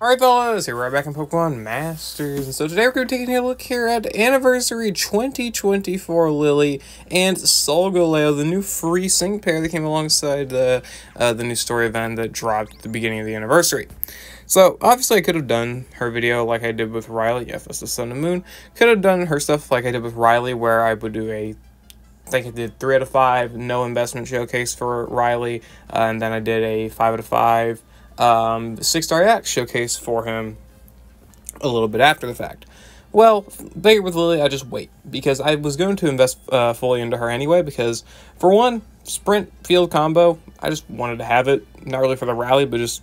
Alright fellas, here we're back in Pokemon Masters, and so today we're going to be taking a look here at Anniversary 2024 Lillie and Solgaleo, the new free sync pair that came alongside the new story event that dropped at the beginning of the anniversary. So, obviously I could have done her video like I did with Riley, yeah, that's the Sun and Moon. Could have done her stuff like I did with Riley, where I would do I think I did 3 out of 5, no investment showcase for Riley, and then I did a 5 out of 5. 6-star EX showcase for him a little bit after the fact. Well, bigger with Lillie, I just wait, because I was going to invest fully into her anyway, because for one, sprint field combo, I just wanted to have it, not really for the rally, but just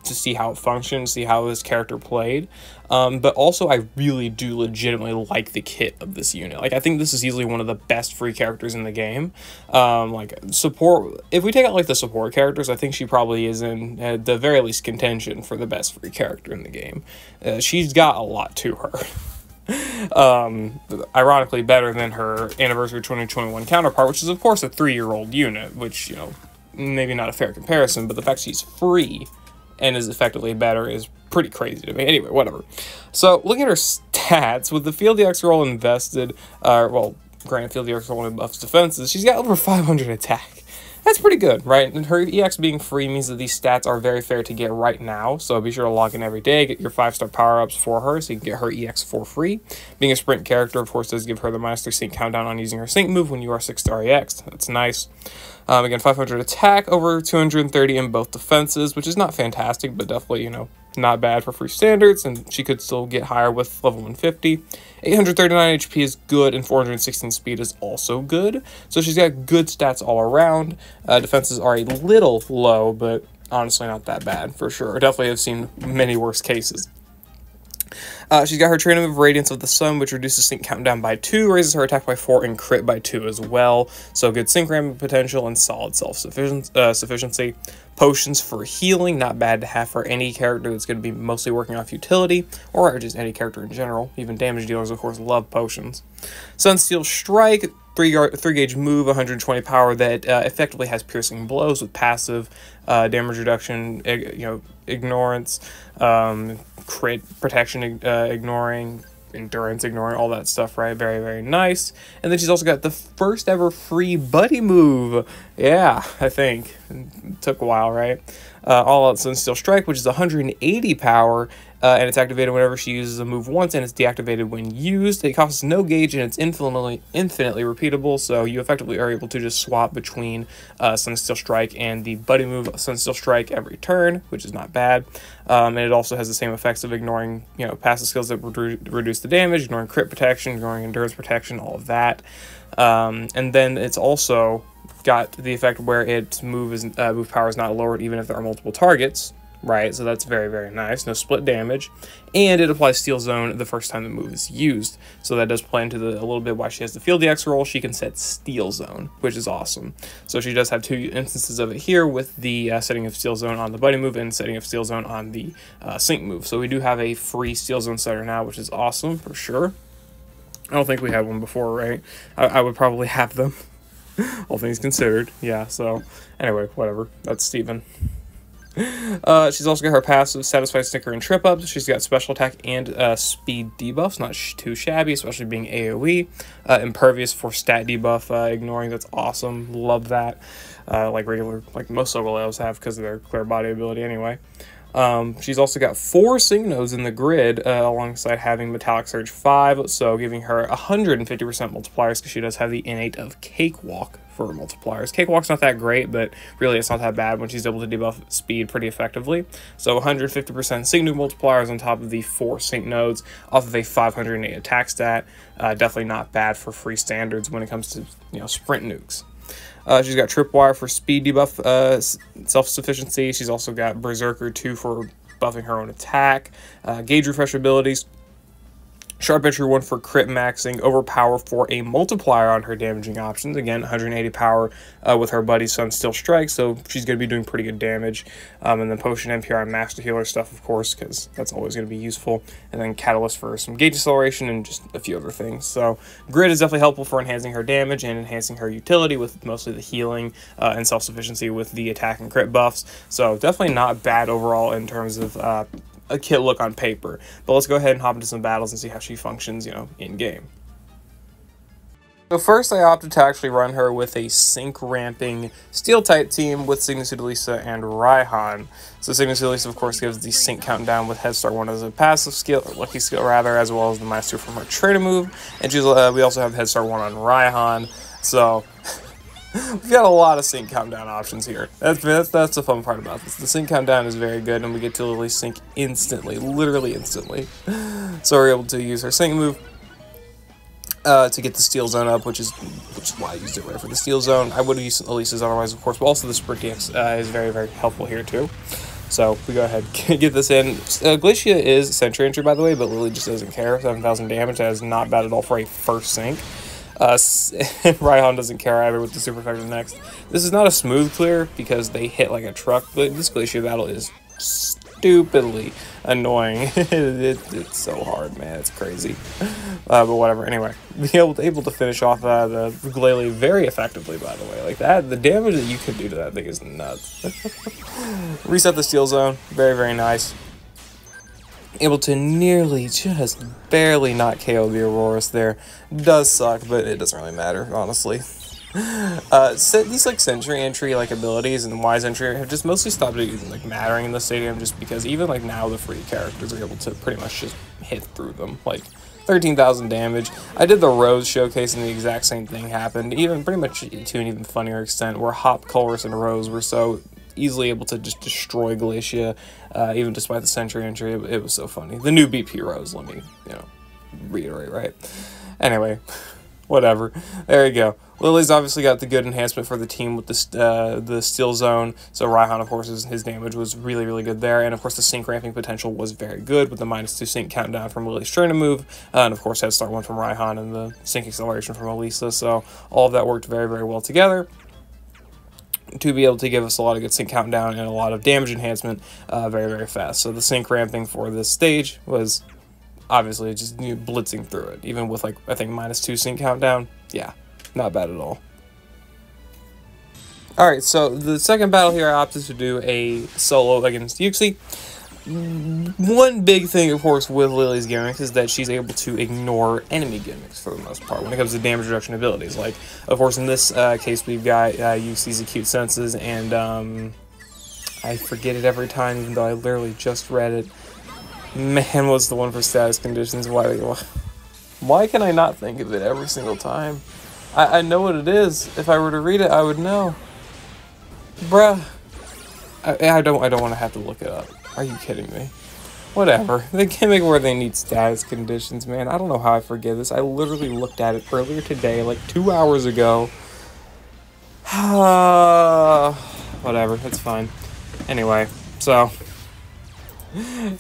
to see how it functioned, see how this character played. But also I really do legitimately like the kit of this unit. Like, I think this is easily one of the best free characters in the game. Like, support, if we take out like the support characters, I think she probably is in at the very least contention for the best free character in the game. She's got a lot to her. Ironically better than her Anniversary 2021 counterpart, which is of course a 3-year-old unit, which, you know, maybe not a fair comparison, but the fact she's free and is effectively better is pretty crazy to me. Anyway, whatever. So, looking at her stats, with the Field EX roll invested, well, granted, Field EX roll buffs defenses, she's got over 500 attack. That's pretty good, right? And her EX being free means that these stats are very fair to get right now, so be sure to log in every day, get your 5-star power-ups for her, so you can get her EX for free. Being a sprint character, of course, does give her the Master Sync countdown on using her Sync move when you are 6-star EX. That's nice. Again, 500 attack, over 230 in both defenses, which is not fantastic, but definitely, you know, not bad for free standards, and she could still get higher with level 150. 839 HP is good, and 416 speed is also good. So she's got good stats all around. Defenses are a little low, but honestly not that bad, for sure. Definitely have seen many worse cases. She's got her training move Radiance of the Sun, which reduces sync countdown by 2, raises her attack by 4, and crit by 2 as well. So good sync ramming potential and solid self-sufficiency. Potions for healing, not bad to have for any character that's going to be mostly working off utility, or just any character in general. Even damage dealers, of course, love potions. Sunsteel Strike, 3-gauge move, 120 power that effectively has piercing blows with passive damage reduction, ignorance, crit protection, ignoring, endurance, ignoring, all that stuff, right? Very, very nice. And then she's also got the first ever free buddy move. Yeah, I think. It took a while, right? All out Sunsteel Strike, which is 180 power, and it's activated whenever she uses a move once, and it's deactivated when used. It costs no gauge, and it's infinitely repeatable, so you effectively are able to just swap between Sunsteel Strike and the buddy move Sunsteel Strike every turn, which is not bad. And it also has the same effects of ignoring, you know, passive skills that reduce the damage, ignoring crit protection, ignoring endurance protection, all of that. And then it's also got the effect where its move power is not lowered even if there are multiple targets, right? So that's very, very nice. No split damage, and it applies Steel Zone the first time the move is used. So that does play into a little bit why she has the Field EX roll. She can set Steel Zone, which is awesome. So she does have 2 instances of it here, with the setting of Steel Zone on the buddy move and setting of Steel Zone on the sync move. So we do have a free Steel Zone setter now, which is awesome for sure. I don't think we had one before, right? I would probably have them. All things considered, yeah, so anyway, whatever, that's Steven. She's also got her passive Satisfied Sticker and Trip Ups. She's got special attack and speed debuffs, not too shabby, especially being AoE. Impervious for stat debuff, ignoring, that's awesome, love that. Like most Solgaleos have because of their clear body ability anyway. She's also got 4 sync nodes in the grid, alongside having Metallic Surge 5, so giving her 150% multipliers, because she does have the innate of Cakewalk for multipliers. Cakewalk's not that great, but really it's not that bad when she's able to debuff speed pretty effectively. So 150% sync node multipliers on top of the 4 sync nodes off of a 508 attack stat. Definitely not bad for free standards when it comes to, you know, sprint nukes. She's got Tripwire for speed debuff, self-sufficiency. She's also got Berserker 2 for buffing her own attack. Gauge refresh abilities. Sharp Entry 1 for crit maxing, Overpower for a multiplier on her damaging options. Again, 180 power with her buddy Sunsteel Strike, so she's going to be doing pretty good damage. And then Potion, NPR, and Master Healer stuff, of course, because that's always going to be useful. And then Catalyst for some gauge acceleration and just a few other things. So Grid is definitely helpful for enhancing her damage and enhancing her utility with mostly the healing and self-sufficiency with the attack and crit buffs. So definitely not bad overall in terms of a kit look on paper. But let's go ahead and hop into some battles and see how she functions, you know, in game. So first I opted to actually run her with a sync ramping steel type team with Susceptible and Raihan. So Susceptible, of course, gives the sync countdown with Head Start 1 as a passive skill, or lucky skill rather, as well as the -2 from her trainer move. And she's, we also have Head Start 1 on Raihan. So we've got a lot of sync countdown options here. That's the fun part about this. The sync countdown is very good, and we get to literally sync instantly, literally instantly. So we're able to use her sync move to get the Steel Zone up, which is why I used it right for the Steel Zone. I would have used Elisa's otherwise, of course, but also the Sprint DX is very, very helpful here too. So we go ahead and get this in. Glacia is Sentry Entry, by the way, but Lillie just doesn't care. 7,000 damage, that is not bad at all for a first sync. Raihan doesn't care either with the Super Effective next. This is not a smooth clear because they hit like a truck, but this Glacia battle is stupidly annoying. It's so hard, man. It's crazy. But whatever. Anyway, being able to finish off the Glalie very effectively, by the way. Like that, the damage that you can do to that thing is nuts. Reset the Steel Zone. Very, very nice. Able to nearly, just barely not KO the Aurorus there. Does suck, but it doesn't really matter, honestly. These like Sentry Entry like abilities and Wise Entry have just mostly stopped even like mattering in the stadium, just because even like now the free characters are able to pretty much just hit through them. Like 13,000 damage. I did the Rose showcase and the exact same thing happened, even pretty much to an even funnier extent, where Hop, Colress, and Rose were so easily able to just destroy Glacia, even despite the Sentry Entry. It was so funny. The new BP Rose, let me, you know, reiterate, right? Anyway, whatever. There you go. Lillie's obviously got the good enhancement for the team with the Steel Zone. So Raihan, of course, his damage was really, really good there. And, of course, the sync ramping potential was very good with the -2 sync countdown from Lillie's trainer move. And, of course, Head Start 1 from Raihan and the sync acceleration from Elisa. So all of that worked very, very well together to be able to give us a lot of good sync countdown and a lot of damage enhancement very, very fast. So the sync ramping for this stage was obviously just blitzing through it. Even with, like, I think -2 sync countdown, yeah. Not bad at all. Alright, so the second battle here, I opted to do a solo against Yuxi. One big thing, of course, with Lillie's gimmicks is that she's able to ignore enemy gimmicks for the most part when it comes to damage reduction abilities. Like, of course, in this case, we've got Yuxi's Acute Senses, and I forget it every time, even though I literally just read it. Man, what's the one for status conditions? Why can I not think of it every single time? I know what it is. If I were to read it, I would know. Bruh. I don't want to have to look it up. Are you kidding me? Whatever. The gimmick where they need status conditions, man. I don't know how I forget this. I literally looked at it earlier today, like 2 hours ago. Whatever. It's fine. Anyway, so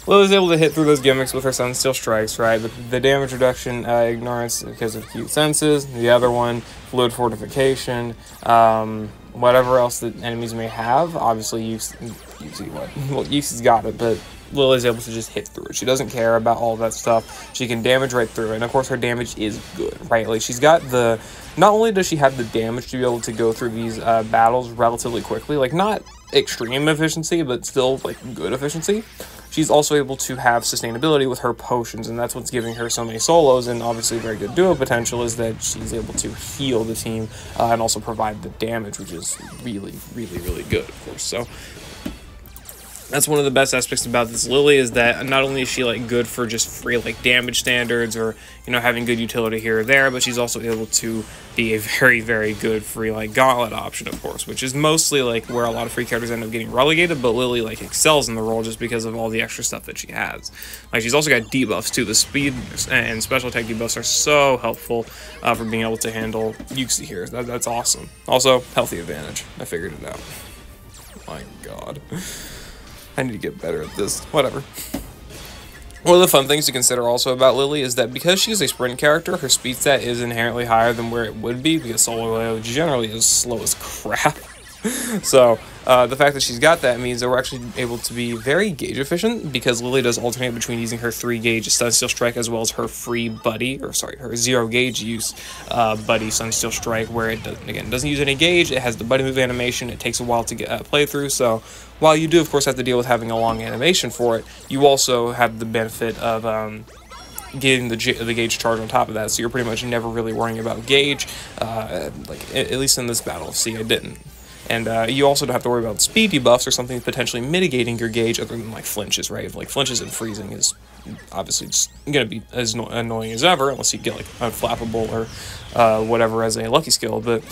Lillie's able to hit through those gimmicks with her Sunsteel Strikes, right? The damage reduction, ignorance because of Acute Senses. The other one, Fluid Fortification. Whatever else that enemies may have. Obviously, Yuxi's got it, but Lillie's able to just hit through it. She doesn't care about all that stuff. She can damage right through it. And, of course, her damage is good, right? Like, she's got the... Not only does she have the damage to be able to go through these battles relatively quickly, like, not extreme efficiency, but still, like, good efficiency, she's also able to have sustainability with her potions, and that's what's giving her so many solos, and obviously very good duo potential is that she's able to heal the team and also provide the damage, which is really, really, really good, of course. So that's one of the best aspects about this Lillie, is that not only is she like good for just free like damage standards or, you know, having good utility here or there, but she's also able to be a very, very good free like gauntlet option, of course, which is mostly like where a lot of free characters end up getting relegated, but Lillie like excels in the role just because of all the extra stuff that she has. Like, she's also got debuffs too. The speed and special attack debuffs are so helpful for being able to handle Yuxi here. That's awesome. Also, healthy advantage. I figured it out. My God. I need to get better at this. Whatever. One of the fun things to consider also about Lillie is that because she is a sprint character, her speed stat is inherently higher than where it would be, because Solgaleo generally is slow as crap. So the fact that she's got that means that we're actually able to be very gauge efficient, because Lillie does alternate between using her 3 gauge Sunsteel Strike as well as her free buddy, or sorry, her 0 gauge use buddy Sunsteel Strike, where it doesn't use any gauge. It has the buddy move animation. It takes a while to get play through. So while you do of course have to deal with having a long animation for it, you also have the benefit of getting the gauge charge on top of that. So you're pretty much never really worrying about gauge, like at least in this battle. See, I didn't. And you also don't have to worry about speed debuffs or something potentially mitigating your gauge, other than like flinches, right? Like flinches and freezing is obviously just going to be as annoying as ever, unless you get like unflappable or whatever as a lucky skill. But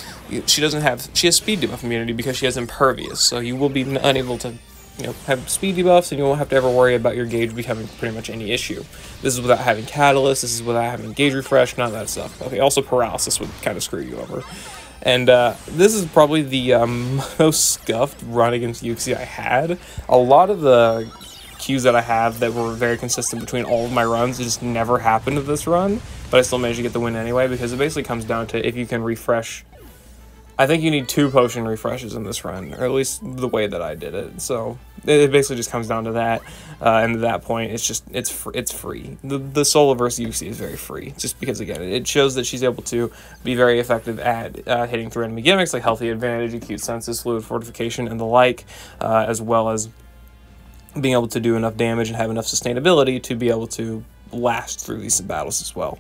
she has speed debuff immunity because she has impervious, so you will be unable to have speed debuffs, and you won't have to ever worry about your gauge becoming pretty much any issue. This is without having catalyst. This is without having gauge refresh. None of that stuff. Okay, also paralysis would kind of screw you over. And this is probably the most scuffed run against Uxie I had. A lot of the cues that I have that were very consistent between all of my runs just never happened to this run, but I still managed to get the win anyway, because it basically comes down to if you can refresh. I think you need 2 potion refreshes in this run, or at least the way that I did it. So it basically just comes down to that, and at that point, it's free. The solo versus UC is very free, just because again it shows that she's able to be very effective at hitting through enemy gimmicks like Healthy Advantage, Acute Senses, Fluid Fortification, and the like, as well as being able to do enough damage and have enough sustainability to be able to last through these battles as well.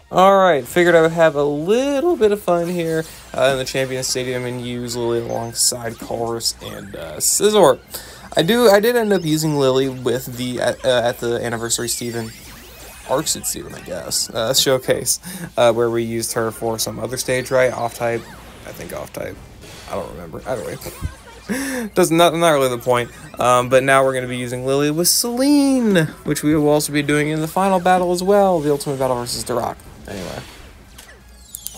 Alright, figured I would have a little bit of fun here in the Champion Stadium and use Lillie alongside Chorus and Scizor. I did end up using Lillie with the at the Anniversary Arcsid Steven, I guess, showcase, where we used her for some other stage, right? Off-type, I think off-type, I don't remember, either way. Not really the point, but now we're going to be using Lillie with Celine, which we will also be doing in the final battle as well, the Ultimate Battle versus Darak. Anyway,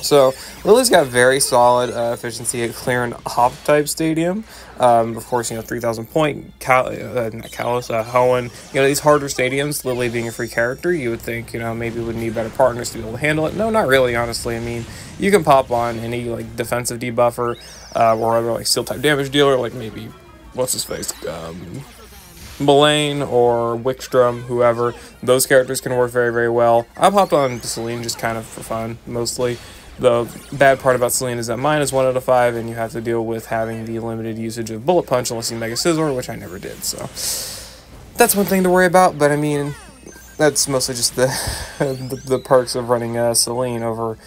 so Lillie's got very solid efficiency at clearing Hop-type Stadium. Of course, 3,000 point, not Callus, Hoenn, these harder stadiums, Lillie being a free character, you would think, maybe would need better partners to be able to handle it. No, not really, honestly. I mean, you can pop on any, like, defensive debuffer, or other, like, Steel-type damage dealer, like maybe, what's-his-face, Mullane or Wickstrom, whoever. Those characters can work very, very well. I've hopped on Celine just kind of for fun, mostly. The bad part about Celine is that mine is 1 out of 5, and you have to deal with having the limited usage of Bullet Punch unless you Mega Scizor, which I never did, so that's one thing to worry about, but I mean, that's mostly just the perks of running Celine over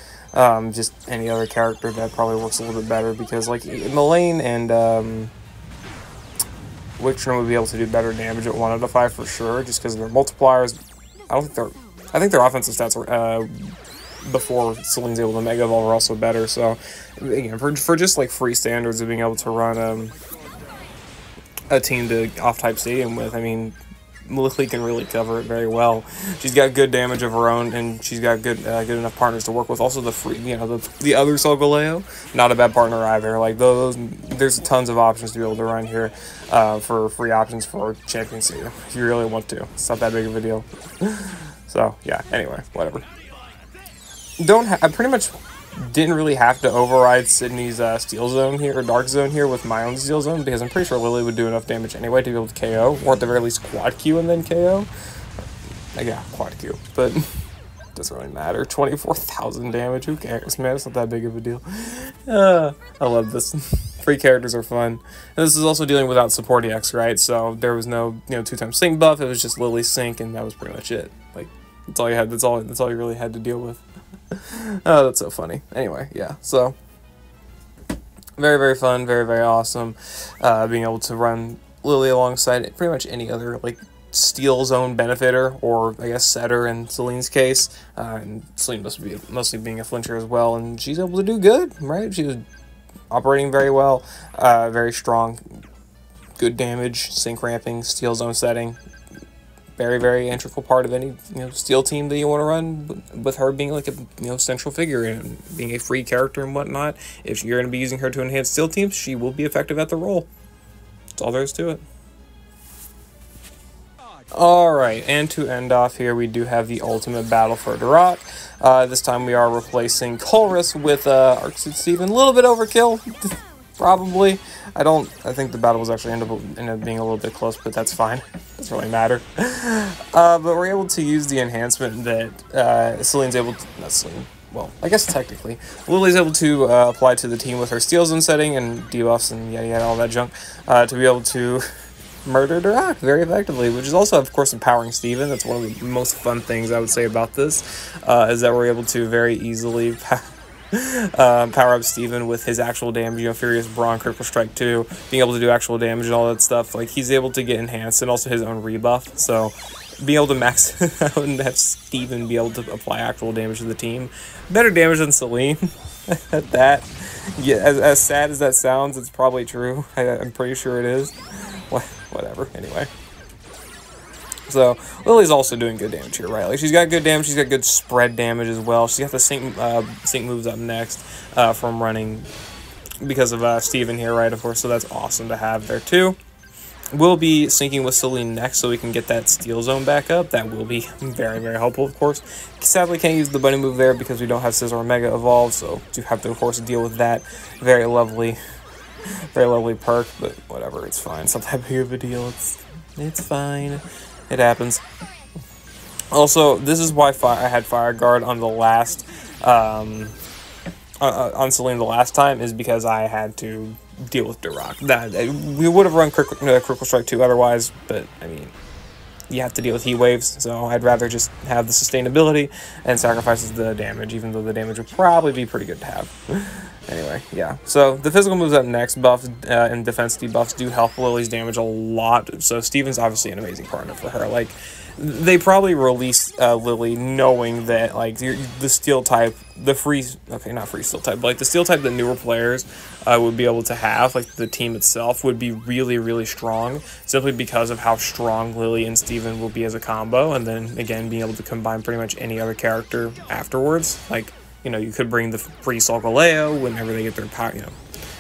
just any other character that probably works a little bit better, because like Mullane and Wickstrom would be able to do better damage at 1 out of 5 for sure, just because of their multipliers. I think their offensive stats were before Celine's able to Mega Evolve are also better. So again, for just like free standards of being able to run a team to off-type stadium with, I mean, Lillie can really cover it very well. She's got good damage of her own, and she's got good enough partners to work with. Also, the free, the other Solgaleo, not a bad partner either. Like those, there's tons of options to be able to run here for free options for Champion Stadium if you really want to. It's not that big of a deal. So yeah. Anyway, whatever. I pretty much didn't really have to override Sydney's Steel Zone here, or Dark Zone here, with my own Steel Zone, because I'm pretty sure Lillie would do enough damage anyway to be able to KO, or at the very least Quad Q and then KO. Yeah, Quad Q, but doesn't really matter. 24,000 damage, who cares, man? It's not that big of a deal. I love this. Free characters are fun. And this is also dealing without support EX, right? So there was no 2-time sync buff. It was just Lillie sync, and that was pretty much it. Like, that's all you had. That's all you really had to deal with. Oh, that's so funny. Anyway, yeah, so very, very fun, very, very awesome. Being able to run Lillie alongside pretty much any other like Steel Zone benefitter, or I guess setter in Celine's case. And Celine must be mostly being a flincher as well, and she's able to do good, right? She was operating very well, very strong, good damage, sync ramping, Steel Zone setting. Very, very integral part of any Steel team that you want to run, with her being like a central figure and being a free character and whatnot. If you're going to be using her to enhance Steel teams, she will be effective at the role. That's all there is to it. Alright, and to end off here, we do have the Ultimate Battle for Darak. This time we are replacing Colress with Arc Suit Steven. A little bit overkill, probably. I think the battle was actually ended up being a little bit close, but that's fine. Doesn't really matter. But we're able to use the enhancement that Celine's able to... Not Celine. Well, I guess technically. Lillie's able to apply to the team with her Steel Zone setting and debuffs and yada yada, all that junk, to be able to murder Darak very effectively, which is also, of course, empowering Steven. That's one of the most fun things I would say about this, is that we're able to very easily power up Steven with his actual damage, you know, Furious Brawn, Critical Strike 2, being able to do actual damage and all that stuff. Like, he's able to get enhanced and also his own rebuff, so being able to max out and have Steven be able to apply actual damage to the team. Better damage than Celine at that. Yeah, as sad as that sounds, it's probably true. I'm pretty sure it is. Whatever, anyway. So, Lillie's also doing good damage here, right? Like, she's got good damage, she's got good spread damage as well. She's got the sync moves up next from running because of Steven here, right, of course, so that's awesome to have there, too. We'll be syncing with Celine next so we can get that Steel Zone back up. That will be very, very helpful, of course. Sadly, can't use the bunny move there because we don't have Scizor Mega Evolve, so do have to, of course, deal with that very lovely perk, but whatever, it's fine. It's not that big of a deal. It's fine. It happens. Also, this is why I had Fire Guard on the last, on Celine the last time, is because I had to deal with Darak. We would have run Critical Strike 2 otherwise, but, I mean, you have to deal with Heat Waves, so I'd rather just have the sustainability and sacrifices the damage, even though the damage would probably be pretty good to have. Anyway, yeah. So, the physical moves up next, buffs and defense debuffs do help Lillie's damage a lot, so Steven's obviously an amazing partner for her. Like, they probably released Lillie knowing that, like, the steel type, not free steel type, but, like, the steel type that newer players would be able to have, like, the team itself would be really, really strong, simply because of how strong Lillie and Steven will be as a combo, and then, again, being able to combine pretty much any other character afterwards. Like, you know, you could bring the free Solgaleo whenever they get their power, you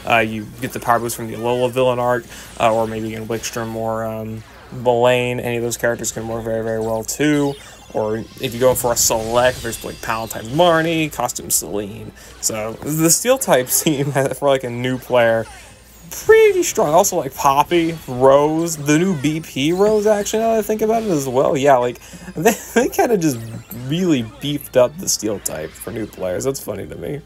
know, you get the power boost from the Alola villain arc, or maybe in Wickstrom or, Belaine. Any of those characters can work very, very well too. Or if you go for a select, there's like Palatine's Marnie, Costume Celine. So the steel type seem for like a new player pretty strong. Also like Poppy, Rose, the new BP Rose actually, now that I think about it as well. Yeah, like they kind of just really beefed up the steel type for new players. That's funny to me.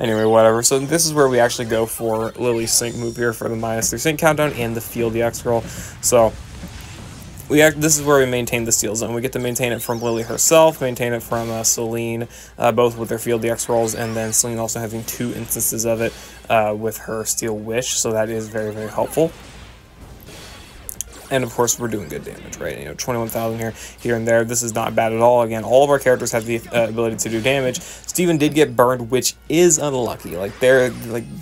Anyway, whatever. So this is where we actually go for Lillie's sync move here for the -3 sync countdown and the Field EX roll. So this is where we maintain the Steel Zone. We get to maintain it from Lillie herself, maintain it from Celine, both with their Field EX rolls, and then Celine also having 2 instances of it with her Steel Wish. So that is very, very helpful. And of course, we're doing good damage, right? You know, 21,000 here and there. This is not bad at all. Again, all of our characters have the ability to do damage. Steven did get burned, which is unlucky. Like,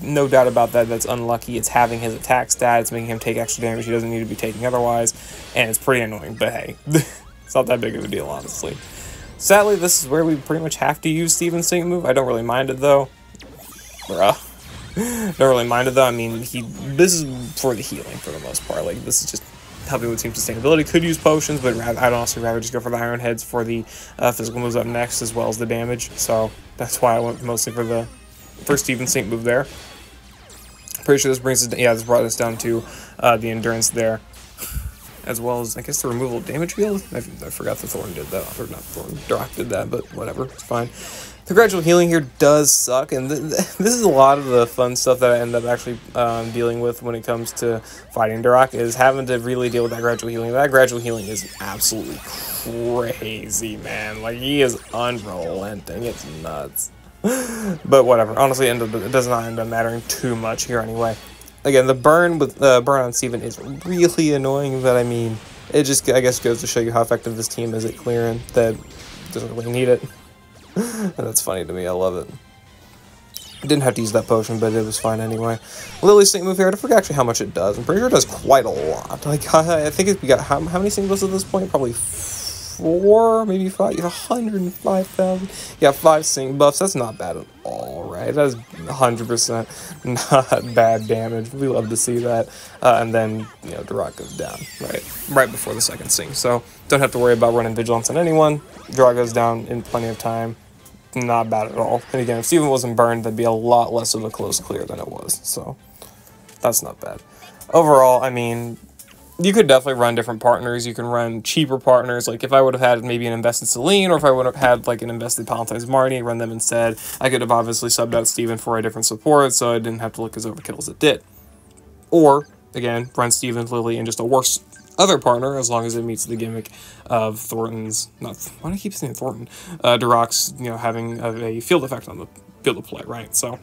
no doubt about that. That's unlucky. It's having his attack stat. It's making him take extra damage he doesn't need to be taking otherwise. And it's pretty annoying. But hey, it's not that big of a deal, honestly. Sadly, this is where we pretty much have to use Steven's sync move. I don't really mind it, though. Bruh. Don't really mind it, though. I mean, this is for the healing, for the most part. Like, this is just helping with team sustainability. Could use potions, but I'd honestly rather just go for the Iron Heads for the physical moves up next, as well as the damage. So that's why I went mostly for the Steven sync move there. Pretty sure this brings us, this brought us down to the endurance there, as well as I guess the removal of damage field. I forgot the Thorn did that, or not Thorn, Doc did that, but whatever, it's fine. The gradual healing here does suck, and this is a lot of the fun stuff that I end up actually dealing with when it comes to fighting Darak, is having to really deal with that gradual healing. That gradual healing is absolutely crazy, man. Like, he is unrelenting. It's nuts. But whatever. Honestly, it does not end up mattering too much here anyway. Again, the burn on Steven is really annoying, but I mean, it just, I guess, goes to show you how effective this team is at clearing that doesn't really need it. And that's funny to me. I love it. I didn't have to use that potion, but it was fine anyway. Lillie's sync move here. I forget actually how much it does. I'm pretty sure it does quite a lot. Like, I think we got how many sync moves at this point? Probably 4, maybe 5, 105,000. Yeah, 5 sync buffs. That's not bad at all, right? That's 100% not bad damage. We love to see that. And then, you know, Duroc goes down, right before the second sync. So don't have to worry about running Vigilance on anyone. Duroc goes down in plenty of time. Not bad at all. And again, if Steven wasn't burned, that'd be a lot less of a close clear than it was. So that's not bad. Overall, I mean, you could definitely run different partners. You can run cheaper partners. Like if I would have had maybe an invested Celine, or if I would have had like an invested Palatine's Marnie, run them instead. I could have obviously subbed out Steven for a different support, so I didn't have to look as overkill as it did. Or, again, run Steven, Lillie, and just a worse other partner, as long as it meets the gimmick of Thornton's, why do I keep saying Thornton? Duroc's, you know, having a field effect on the field of play, right? So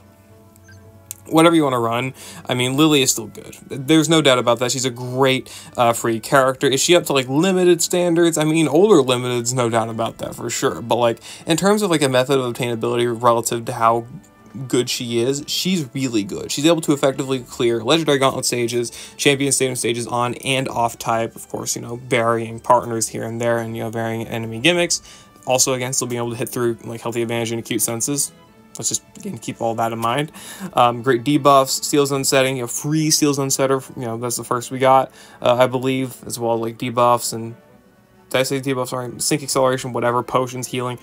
whatever you want to run, I mean, Lillie is still good. There's no doubt about that. She's a great free character. Is she up to, like, limited standards? I mean, older limiteds, no doubt about that for sure. But, like, in terms of, like, a method of obtainability relative to how good she is, she's really good. She's able to effectively clear Legendary Gauntlet stages, Champion Stadium stages on and off type, of course, you know, varying partners here and there, and, you know, varying enemy gimmicks. Also, again, still being able to hit through, like, Healthy Advantage and Acute Senses. Let's just, again, keep all that in mind. Great debuffs, Steel Zone setting, you know, free Steel Zone setter, you know, that's the first we got, I believe, as well, like debuffs and, did I say debuffs, sorry, sync acceleration, whatever, potions, healing,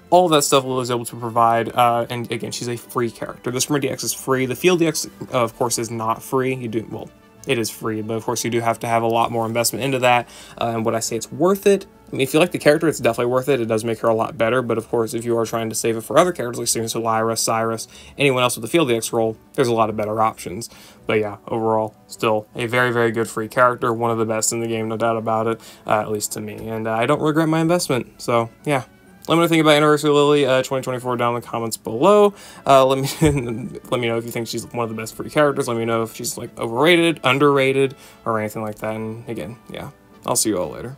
all of that stuff Lily is able to provide, and again, she's a free character. The Sprint DX is free, the Field DX, of course, is not free. You do, well, it is free, but of course you do have to have a lot more investment into that, and would I say it's worth it? I mean, if you like the character, it's definitely worth it. It does make her a lot better, but of course, if you are trying to save it for other characters like Signature Lyra, Cyrus, anyone else with the Field DX role, there's a lot of better options. But yeah, overall, still a very, very good free character, one of the best in the game, no doubt about it, at least to me, and I don't regret my investment, so yeah. Let me know what you think about Anniversary Lillie 2024 down in the comments below. Let me know if you think she's one of the best free characters. Let me know if she's like overrated, underrated, or anything like that. And again, yeah, I'll see you all later.